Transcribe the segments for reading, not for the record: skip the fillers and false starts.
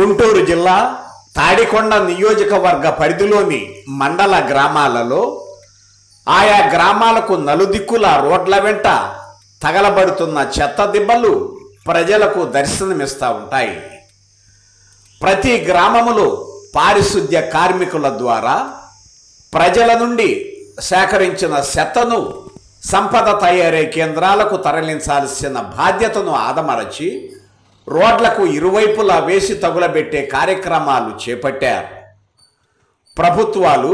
గుంటూరు జిల్లా తాడికొండ నియోజకవర్గ పరిధిలోని మండల గ్రామాలలో ఆయా గ్రామాలకు నలుదిక్కుల రోడ్ల వెంట తగలబడుతున్న చెత్త దిబ్బలు ప్రజలకు దర్శనమిస్తూ ఉంటాయి. ప్రతి గ్రామములో పారిశుద్ధ్య కార్మికుల ద్వారా ప్రజల నుండి సేకరించిన చెత్తను సంపద తయారీ కేంద్రాలకు తరలించాల్సిన బాధ్యతను ఆదమరచి రోడ్లకు ఇరువైపులా వేసి తగులబెట్టే కార్యక్రమాలు చేపట్టారు. ప్రభుత్వాలు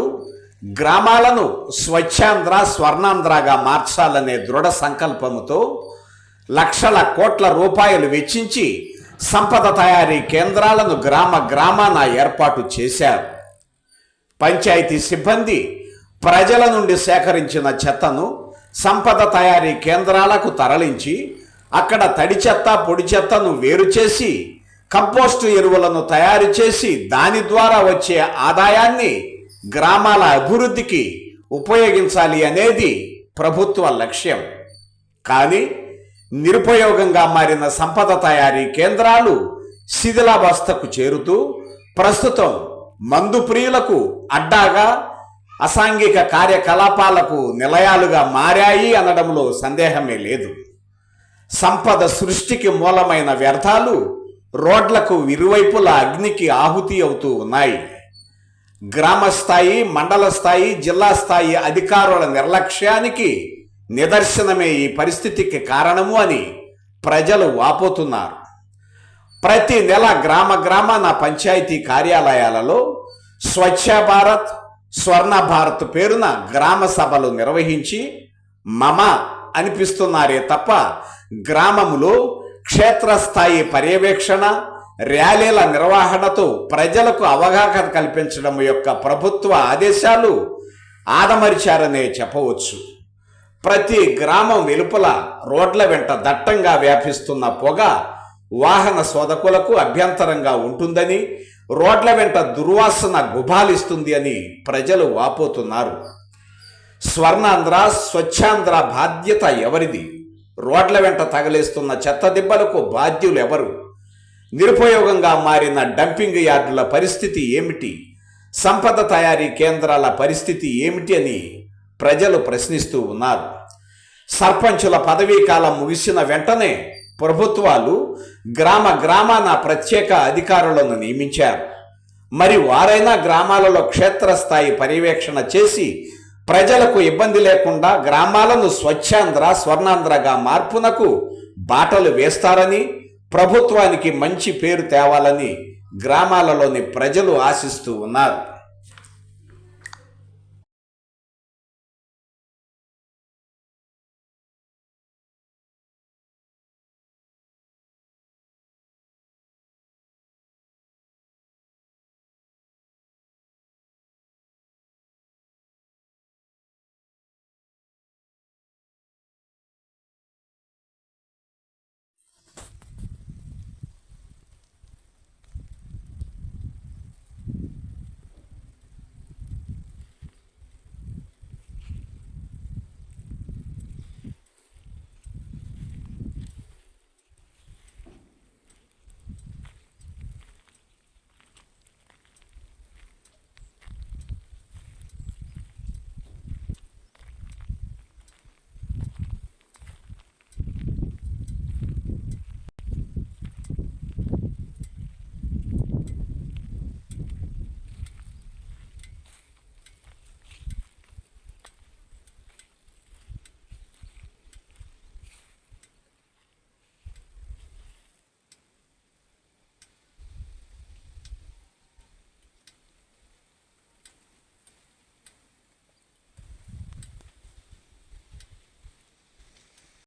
గ్రామాలను స్వచ్ఛాంధ్ర స్వర్ణాంధ్రగా మార్చాలనే దృఢ సంకల్పముతో లక్షల కోట్ల రూపాయలు వెచ్చించి సంపద తయారీ కేంద్రాలను గ్రామాన ఏర్పాటు చేశారు. పంచాయతీ సిబ్బంది ప్రజల నుండి సేకరించిన చెత్తను సంపద తయారీ కేంద్రాలకు తరలించి అక్కడ తడి చెత్త పొడి చెత్తను వేరు చేసి కంపోస్టు ఎరువులను తయారు చేసి దాని ద్వారా వచ్చే ఆదాయాన్ని గ్రామాల అభివృద్ధికి ఉపయోగించాలి అనేది ప్రభుత్వ లక్ష్యం. కానీ నిరుపయోగంగా మారిన సంపద తయారీ కేంద్రాలు శిథిలావస్థకు చేరుతూ ప్రస్తుతం మందు ప్రియులకు అడ్డాగా అసాంఘిక కార్యకలాపాలకు నిలయాలుగా మారాయి అనడంలో సందేహమే లేదు. సంపద సృష్టికి మూలమైన వ్యర్థాలు రోడ్లకు ఇరువైపుల అగ్నికి ఆహుతి అవుతూ ఉన్నాయి. గ్రామ స్థాయి, మండల స్థాయి, జిల్లా స్థాయి అధికారుల నిర్లక్ష్యానికి నిదర్శనమే ఈ పరిస్థితికి కారణము అని ప్రజలు వాపోతున్నారు. ప్రతి నెల గ్రామాన పంచాయతీ కార్యాలయాలలో స్వచ్ఛ భారత్, స్వర్ణ భారత్ పేరున గ్రామ సభలు నిర్వహించి మమ అనిపిస్తున్నారే తప్ప గ్రామములో క్షేత్రస్థాయి పర్యవేక్షణ, ర్యాలీల నిర్వహణతో ప్రజలకు అవగాహన కల్పించడం యొక్క ప్రభుత్వ ఆదేశాలు ఆదమరిచారనే చెప్పవచ్చు. ప్రతి గ్రామం వెలుపల రోడ్ల వెంట దట్టంగా వ్యాపిస్తున్న పొగ వాహన శోధకులకు అభ్యంతరంగా ఉంటుందని, రోడ్ల వెంట దుర్వాసన గుబాలిస్తుంది అని ప్రజలు వాపోతున్నారు. స్వర్ణాంధ్ర స్వచ్ఛాంధ్ర బాధ్యత ఎవరిది? రోడ్ల వెంట తగలేస్తున్న చెత్త దిబ్బలకు బాధ్యులు ఎవరు? నిరుపయోగంగా మారిన డంపింగ్ యార్డుల పరిస్థితి ఏమిటి? సంపద తయారీ కేంద్రాల పరిస్థితి ఏమిటి అని ప్రజలు ప్రశ్నిస్తూ ఉన్నారు. సర్పంచుల పదవీ కాలం ముగిసిన వెంటనే ప్రభుత్వాలు గ్రామాన ప్రత్యేక అధికారులను నియమించారు. మరి వారైనా గ్రామాలలో క్షేత్రస్థాయి పర్యవేక్షణ చేసి ప్రజలకు ఇబ్బంది లేకుండా గ్రామాలను స్వచ్ఛాంధ్ర స్వర్ణాంధ్రగా మార్పునకు బాటలు వేస్తారని, ప్రభుత్వానికి మంచి పేరు తేవాలని గ్రామాలలోని ప్రజలు ఆశిస్తూ ఉన్నారు.